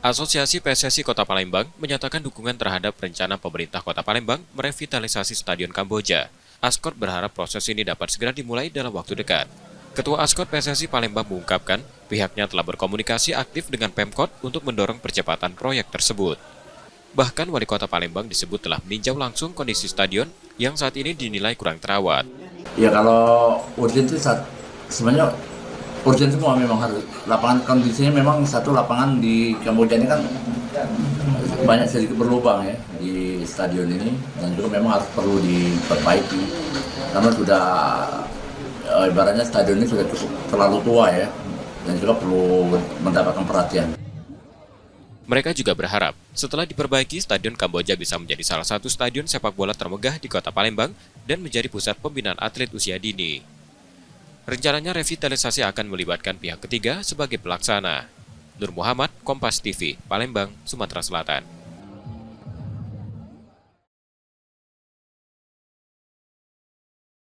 Asosiasi PSSI Kota Palembang menyatakan dukungan terhadap rencana pemerintah Kota Palembang merevitalisasi Stadion Kamboja. Askot berharap proses ini dapat segera dimulai dalam waktu dekat. Ketua Askot PSSI Palembang mengungkapkan pihaknya telah berkomunikasi aktif dengan Pemkot untuk mendorong percepatan proyek tersebut. Bahkan Wali Kota Palembang disebut telah meninjau langsung kondisi stadion yang saat ini dinilai kurang terawat. Ya kalau urgent itu sebenarnya urgent semua, memang harus lapangan, kondisinya memang satu lapangan di Kamboja ini kan banyak sedikit berlubang ya di stadion ini, dan juga memang harus perlu diperbaiki karena sudah ibaratnya stadion ini sudah cukup terlalu tua ya, dan juga perlu mendapatkan perhatian. Mereka juga berharap setelah diperbaiki, Stadion Kamboja bisa menjadi salah satu stadion sepak bola termegah di Kota Palembang dan menjadi pusat pembinaan atlet usia dini. Rencananya revitalisasi akan melibatkan pihak ketiga sebagai pelaksana. Nur Muhammad, Kompas TV, Palembang, Sumatera Selatan.